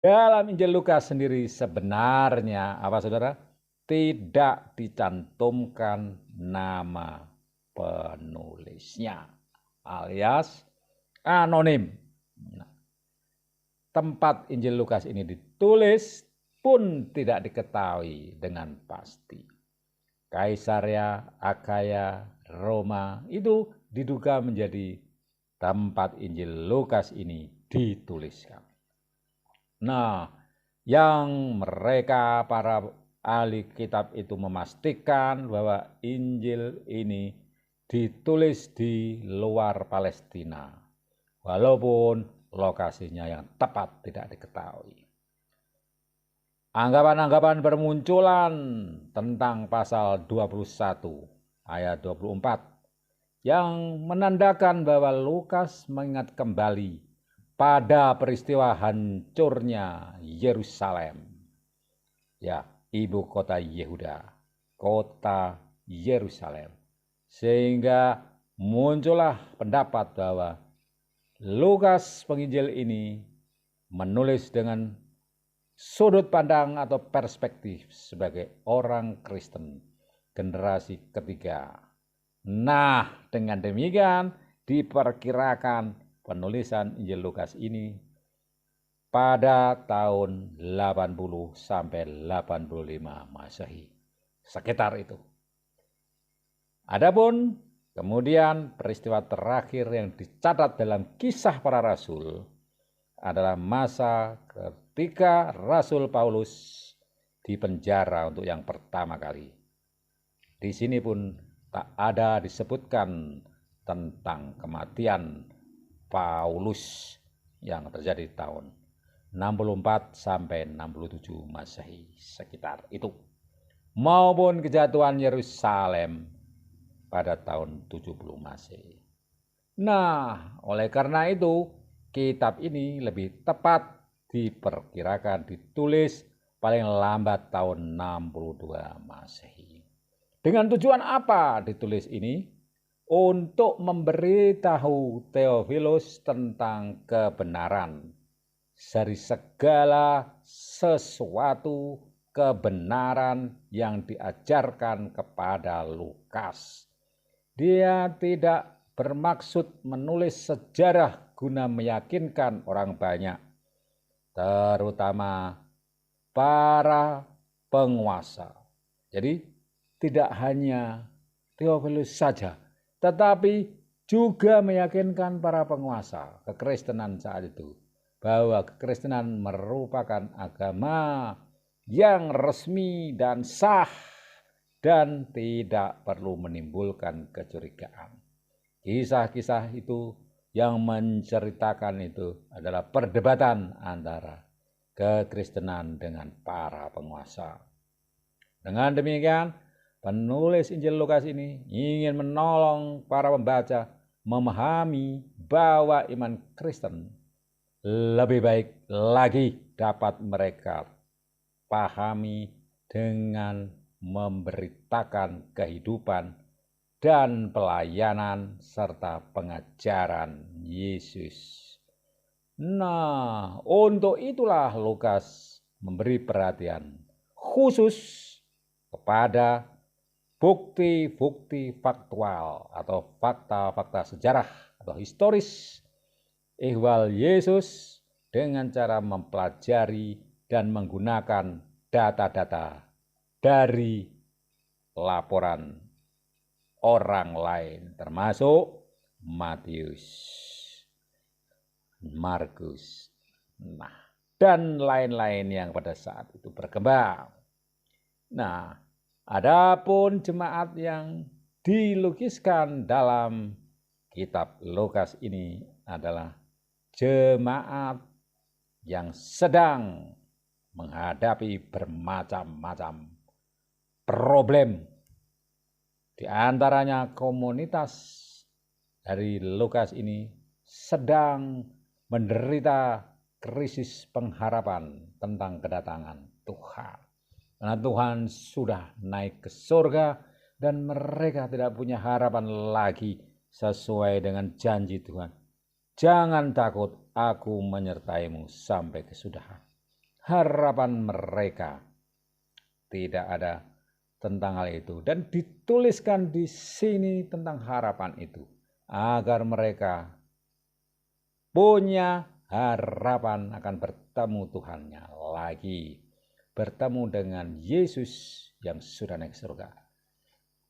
Dalam Injil Lukas sendiri sebenarnya apa saudara? Tidak dicantumkan nama penulisnya alias anonim. Nah, tempat Injil Lukas ini ditulis pun tidak diketahui dengan pasti. Kaisaria, Akhaya, Roma itu diduga menjadi tempat Injil Lukas ini dituliskan. Nah, yang mereka para ahli kitab itu memastikan bahwa Injil ini ditulis di luar Palestina, walaupun lokasinya yang tepat tidak diketahui. Anggapan-anggapan bermunculan tentang pasal 21 ayat 24 yang menandakan bahwa Lukas mengingat kembali pada peristiwa hancurnya Yerusalem. Ya, ibu kota Yehuda, kota Yerusalem. Sehingga muncullah pendapat bahwa Lukas penginjil ini menulis dengan sudut pandang atau perspektif sebagai orang Kristen generasi ketiga. Nah, dengan demikian diperkirakan penulisan Injil Lukas ini pada tahun 80 sampai 85 Masehi. Sekitar itu. Adapun kemudian peristiwa terakhir yang dicatat dalam Kisah Para Rasul adalah masa ketika Rasul Paulus dipenjara untuk yang pertama kali. Di sini pun tak ada disebutkan tentang kematian Paulus yang terjadi tahun 64 sampai 67 Masehi, sekitar itu. Maupun kejatuhan Yerusalem pada tahun 70 Masehi. Nah, oleh karena itu kitab ini lebih tepat diperkirakan ditulis paling lambat tahun 62 Masehi. Dengan tujuan apa ditulis ini? Untuk memberitahu Theophilus tentang kebenaran dari segala sesuatu kebenaran yang diajarkan kepada Lukas. Dia tidak bermaksud menulis sejarah guna meyakinkan orang banyak, terutama para penguasa. Jadi tidak hanya Theophilus saja, tetapi juga meyakinkan para penguasa kekristenan saat itu bahwa kekristenan merupakan agama yang resmi dan sah dan tidak perlu menimbulkan kecurigaan. Kisah-kisah itu yang menceritakan itu adalah perdebatan antara kekristenan dengan para penguasa. Dengan demikian, penulis Injil Lukas ini ingin menolong para pembaca memahami bahwa iman Kristen lebih baik lagi dapat mereka pahami dengan memberitakan kehidupan dan pelayanan serta pengajaran Yesus. Nah, untuk itulah Lukas memberi perhatian khusus kepada bukti-bukti faktual atau fakta-fakta sejarah atau historis ihwal Yesus dengan cara mempelajari dan menggunakan data-data dari laporan orang lain, termasuk Matius, Markus, dan lain-lain yang pada saat itu berkembang. Nah, adapun jemaat yang dilukiskan dalam kitab Lukas ini adalah jemaat yang sedang menghadapi bermacam-macam problem. Di antaranya komunitas dari Lukas ini sedang menderita krisis pengharapan tentang kedatangan Tuhan. Karena Tuhan sudah naik ke surga dan mereka tidak punya harapan lagi sesuai dengan janji Tuhan. Jangan takut, aku menyertaimu sampai kesudahan. harapan mereka. Tidak ada tentang hal itu. Dan dituliskan di sini tentang harapan itu. Agar mereka punya harapan akan bertemu Tuhannya lagi. Bertemu dengan Yesus yang sudah naik surga.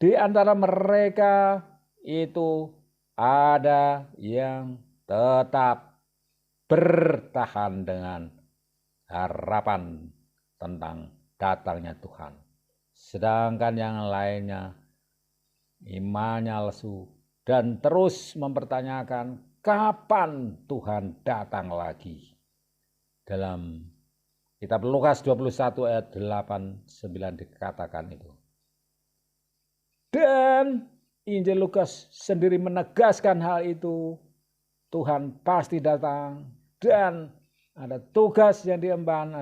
Di antara mereka itu ada yang tetap bertahan dengan harapan tentang datangnya Tuhan. Sedangkan yang lainnya imannya lesu dan terus mempertanyakan kapan Tuhan datang lagi. Dalam kitab Lukas 21 ayat 8-9 dikatakan itu. Dan Injil Lukas sendiri menegaskan hal itu. Tuhan pasti datang dan ada tugas yang diemban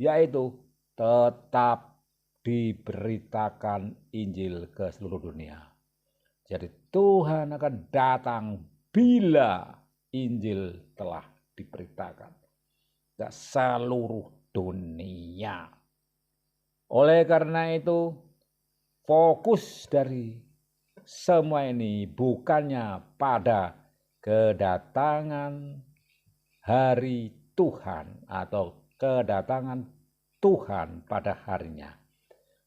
yaitu tetap diberitakan Injil ke seluruh dunia. Jadi Tuhan akan datang bila Injil telah diberitakan ke seluruh dunia. Oleh karena itu, fokus dari semua ini bukannya pada kedatangan hari Tuhan atau kedatangan Tuhan pada harinya,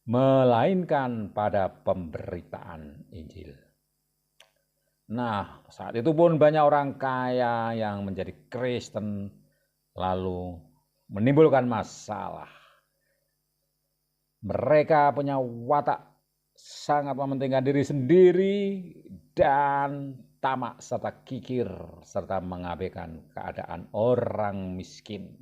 melainkan pada pemberitaan Injil. Nah, saat itu pun banyak orang kaya yang menjadi Kristen lalu menimbulkan masalah. Mereka punya watak sangat mementingkan diri sendiri dan tamak serta kikir serta mengabaikan keadaan orang miskin.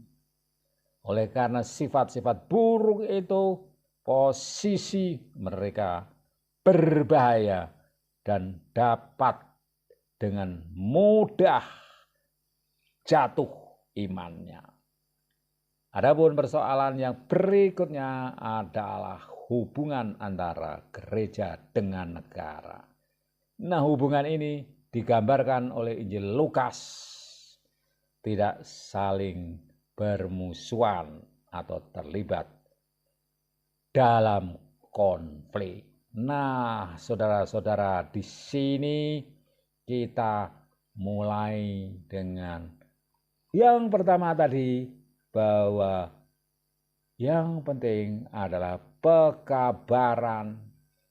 Oleh karena sifat-sifat buruk itu, posisi mereka berbahaya dan dapat dengan mudah jatuh imannya. Adapun persoalan yang berikutnya adalah hubungan antara gereja dengan negara. Nah, hubungan ini digambarkan oleh Injil Lukas tidak saling bermusuhan atau terlibat dalam konflik. Nah, saudara-saudara, di sini kita mulai dengan yang pertama tadi, bahwa yang penting adalah pekabaran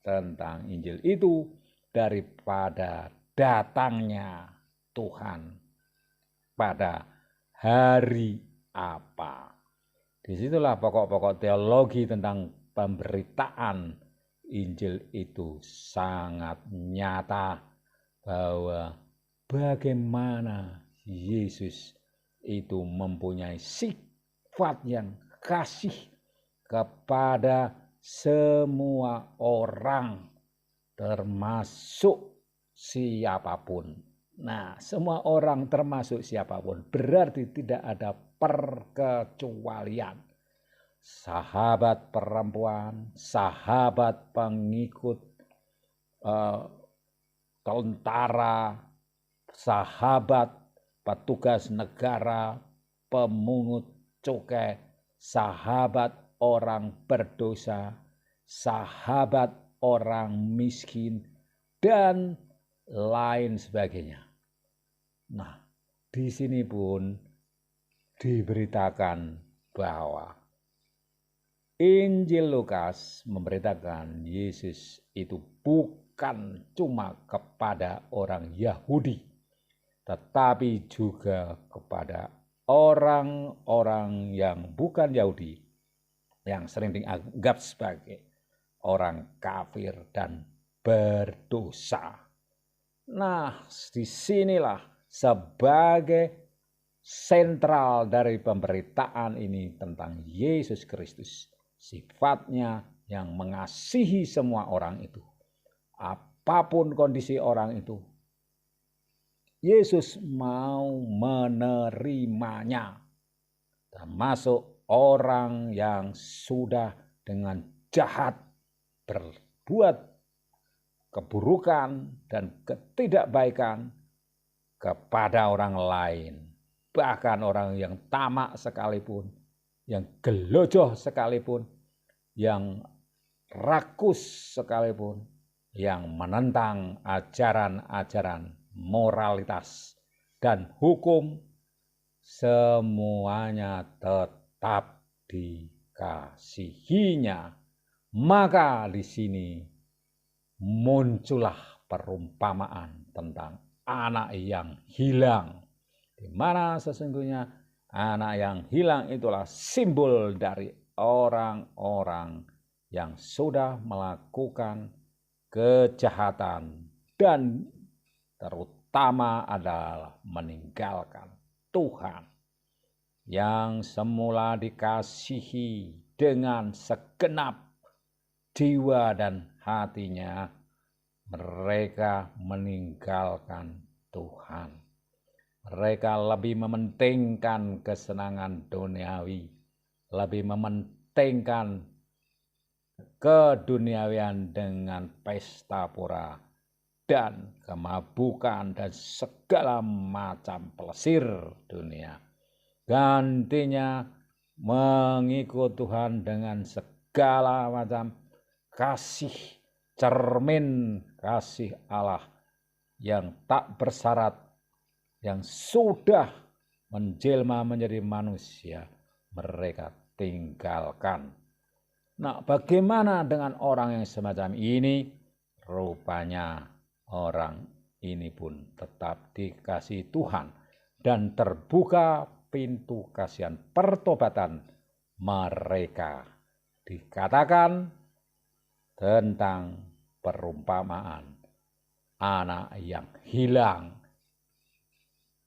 tentang Injil itu daripada datangnya Tuhan pada hari apa. Disitulah pokok-pokok teologi tentang pemberitaan Injil itu sangat nyata, bahwa bagaimana Yesus itu mempunyai sifat yang kasih kepada semua orang, termasuk siapapun. Nah, semua orang termasuk siapapun, berarti tidak ada perkecualian. Sahabat perempuan, sahabat pengikut tentara, sahabat petugas negara, pemungut cukai, sahabat orang berdosa, sahabat orang miskin, dan lain sebagainya. Nah, di sini pun diberitakan bahwa Injil Lukas memberitakan Yesus itu bukan cuma kepada orang Yahudi, tetapi juga kepada orang-orang yang bukan Yahudi, yang sering dianggap sebagai orang kafir dan berdosa. Nah, disinilah sebagai sentral dari pemberitaan ini tentang Yesus Kristus, sifatnya yang mengasihi semua orang itu, apapun kondisi orang itu, Yesus mau menerimanya, termasuk orang yang sudah dengan jahat berbuat keburukan dan ketidakbaikan kepada orang lain, bahkan orang yang tamak sekalipun, yang gelojoh sekalipun, yang rakus sekalipun, yang menentang ajaran-ajaran moralitas dan hukum, semuanya tetap dikasihinya. Maka di sini muncullah perumpamaan tentang anak yang hilang, di mana sesungguhnya anak yang hilang itulah simbol dari orang-orang yang sudah melakukan kejahatan dan terutama adalah meninggalkan Tuhan yang semula dikasihi dengan segenap jiwa dan hatinya. Mereka meninggalkan Tuhan. Mereka lebih mementingkan kesenangan duniawi, lebih mementingkan keduniawian dengan pesta pora dan kemabukan dan segala macam pelesir dunia. Gantinya mengikut Tuhan dengan segala macam kasih, cermin kasih Allah yang tak bersyarat, yang sudah menjelma menjadi manusia, mereka tinggalkan. Nah, bagaimana dengan orang yang semacam ini? Rupanya orang ini pun tetap dikasihi Tuhan dan terbuka pintu kasihan pertobatan mereka. Dikatakan tentang perumpamaan anak yang hilang.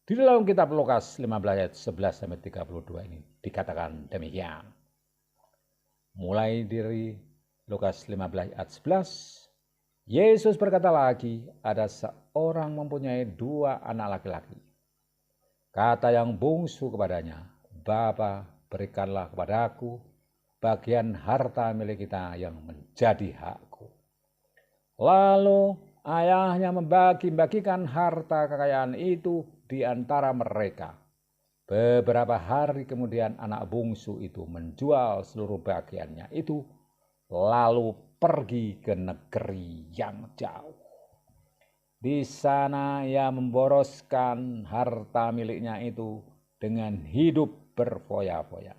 Di dalam kitab Lukas 15 ayat 11 sampai 32 ini dikatakan demikian. Mulai dari Lukas 15 ayat 11, Yesus berkata lagi, ada seorang mempunyai 2 anak laki-laki. Kata yang bungsu kepadanya, Bapa, berikanlah kepadaku bagian harta milik kita yang menjadi hakku. Lalu ayahnya membagi-bagikan harta kekayaan itu di antara mereka. Beberapa hari kemudian anak bungsu itu menjual seluruh bagiannya itu, lalu pergi ke negeri yang jauh. Di sana ia memboroskan harta miliknya itu dengan hidup berfoya-foya.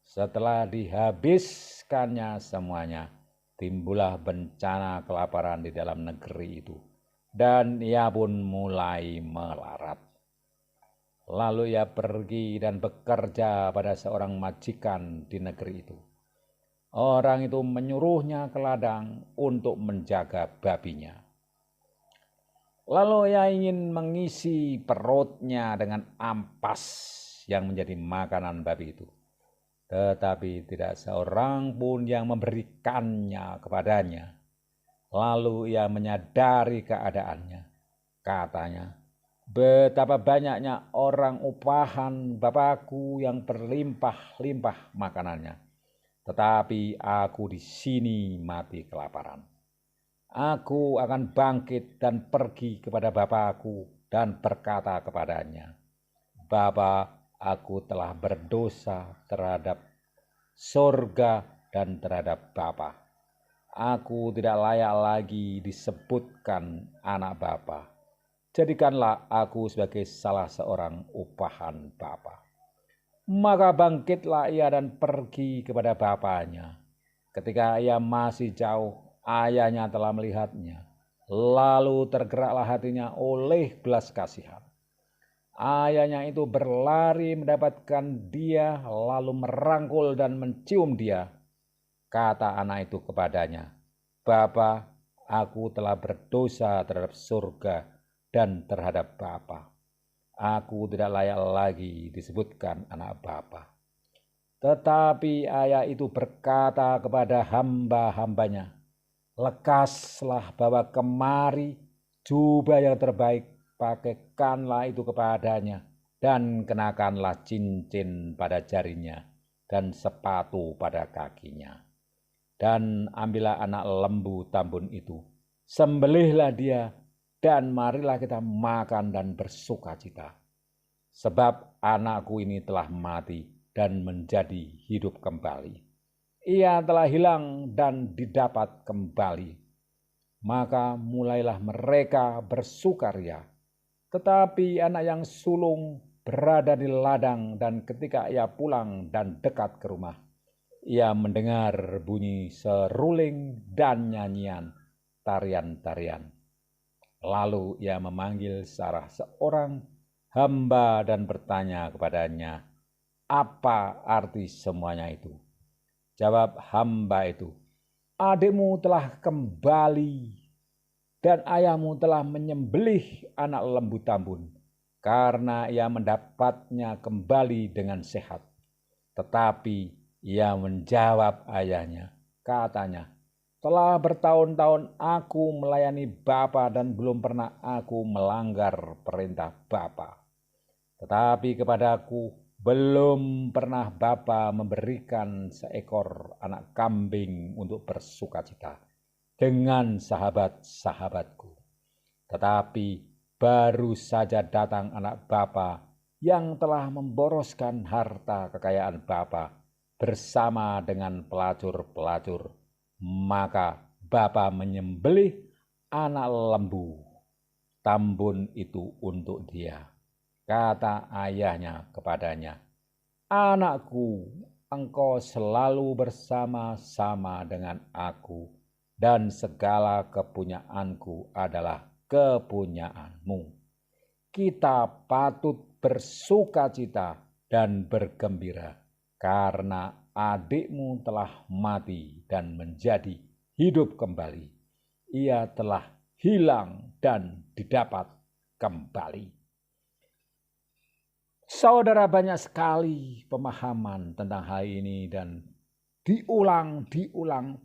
Setelah dihabiskannya semuanya, timbullah bencana kelaparan di dalam negeri itu, dan ia pun mulai melarat. Lalu ia pergi dan bekerja pada seorang majikan di negeri itu. Orang itu menyuruhnya ke ladang untuk menjaga babinya. Lalu ia ingin mengisi perutnya dengan ampas yang menjadi makanan babi itu. Tetapi tidak seorang pun yang memberikannya kepadanya. Lalu ia menyadari keadaannya. Katanya, betapa banyaknya orang upahan Bapakku yang berlimpah-limpah makanannya, tetapi aku di sini mati kelaparan. Aku akan bangkit dan pergi kepada Bapakku dan berkata kepadanya, Bapa, aku telah berdosa terhadap surga dan terhadap Bapa. Aku tidak layak lagi disebutkan anak Bapa. Jadikanlah aku sebagai salah seorang upahan Bapa. Maka bangkitlah ia dan pergi kepada bapaknya. Ketika ia masih jauh, ayahnya telah melihatnya. Lalu tergeraklah hatinya oleh belas kasihan. Ayahnya itu berlari mendapatkan dia, lalu merangkul dan mencium dia. Kata anak itu kepadanya, Bapa, aku telah berdosa terhadap surga dan terhadap Bapa. Aku tidak layak lagi disebutkan anak Bapa. Tetapi ayah itu berkata kepada hamba-hambanya, lekaslah bawa kemari jubah yang terbaik, pakaikanlah itu kepadanya, dan kenakanlah cincin pada jarinya, dan sepatu pada kakinya. Dan ambillah anak lembu tambun itu, sembelihlah dia, dan marilah kita makan dan bersuka cita. Sebab anakku ini telah mati dan menjadi hidup kembali. Ia telah hilang dan didapat kembali. Maka mulailah mereka bersukaria. Tetapi anak yang sulung berada di ladang, dan ketika ia pulang dan dekat ke rumah, ia mendengar bunyi seruling dan nyanyian, tarian-tarian. Lalu ia memanggil salah seorang hamba dan bertanya kepadanya, apa arti semuanya itu? Jawab hamba itu, adikmu telah kembali dan ayahmu telah menyembelih anak lembu tambun, karena ia mendapatnya kembali dengan sehat. Tetapi ia menjawab ayahnya, katanya, telah bertahun-tahun aku melayani Bapa dan belum pernah aku melanggar perintah Bapa. Tetapi kepadaku belum pernah Bapa memberikan seekor anak kambing untuk bersukacita dengan sahabat-sahabatku. Tetapi baru saja datang anak Bapa yang telah memboroskan harta kekayaan Bapa bersama dengan pelacur-pelacur. Maka Bapa menyembelih anak lembu tambun itu untuk dia. Kata ayahnya kepadanya, anakku, engkau selalu bersama-sama dengan aku, dan segala kepunyaanku adalah kepunyaanmu. Kita patut bersukacita dan bergembira, karena adikmu telah mati dan menjadi hidup kembali. Ia telah hilang dan didapat kembali. Saudara, banyak sekali pemahaman tentang hal ini dan diulang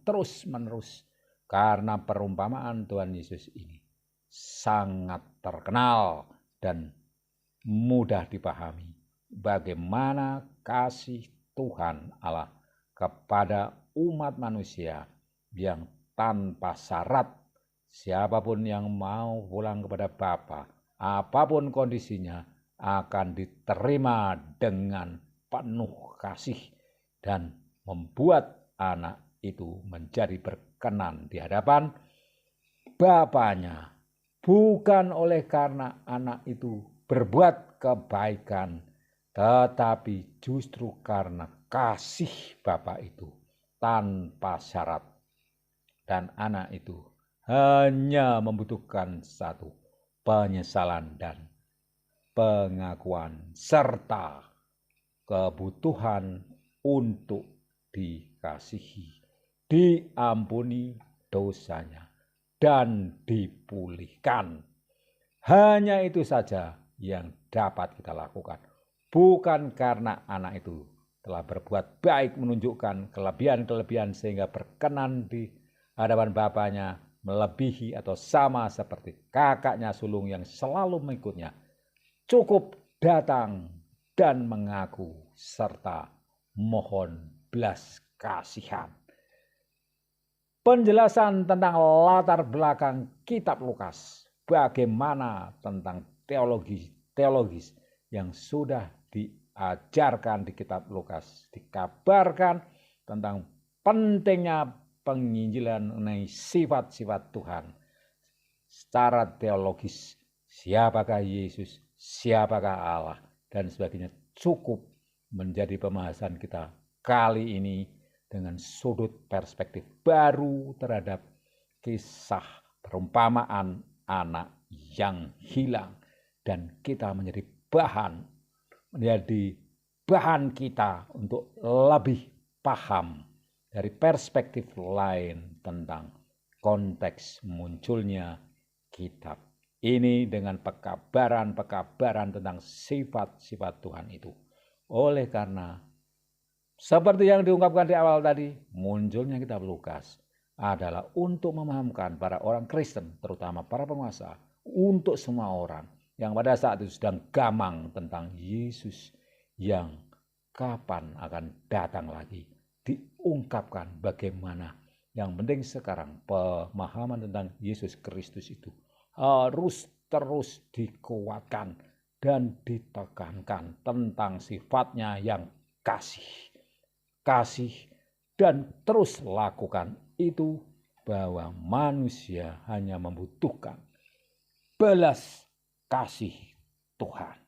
terus-menerus, karena perumpamaan Tuhan Yesus ini sangat terkenal dan mudah dipahami. Bagaimana kasih Tuhan Allah kepada umat manusia yang tanpa syarat, siapapun yang mau pulang kepada Bapa, apapun kondisinya, akan diterima dengan penuh kasih dan membuat anak itu menjadi berkenan di hadapan Bapanya, bukan oleh karena anak itu berbuat kebaikan, tetapi justru karena kasih Bapa itu tanpa syarat, dan anak itu hanya membutuhkan satu penyesalan dan pengakuan serta kebutuhan untuk dikasihi, diampuni dosanya, dan dipulihkan. Hanya itu saja yang dapat kita lakukan. Bukan karena anak itu telah berbuat baik, menunjukkan kelebihan-kelebihan sehingga berkenan di hadapan Bapanya, melebihi atau sama seperti kakaknya sulung yang selalu mengikutnya. Cukup datang dan mengaku serta mohon belas kasihan. Penjelasan tentang latar belakang kitab Lukas, bagaimana tentang teologis yang sudah diajarkan di kitab Lukas, dikabarkan tentang pentingnya penginjilan mengenai sifat-sifat Tuhan secara teologis, siapakah Yesus, siapakah Allah, dan sebagainya, cukup menjadi pembahasan kita kali ini dengan sudut perspektif baru terhadap kisah perumpamaan anak yang hilang, dan kita menjadi bahan kita untuk lebih paham dari perspektif lain tentang konteks munculnya kitab ini dengan pekabaran tentang sifat-sifat Tuhan itu. Oleh karena seperti yang diungkapkan di awal tadi, munculnya kitab Lukas adalah untuk memahamkan para orang Kristen, terutama para penguasa, untuk semua orang yang pada saat itu sedang gamang tentang Yesus yang kapan akan datang lagi. Diungkapkan bagaimana yang penting sekarang pemahaman tentang Yesus Kristus itu harus terus dikuatkan dan ditekankan tentang sifatnya yang kasih. Kasih dan terus lakukan itu, bahwa manusia hanya membutuhkan belas kasih Tuhan.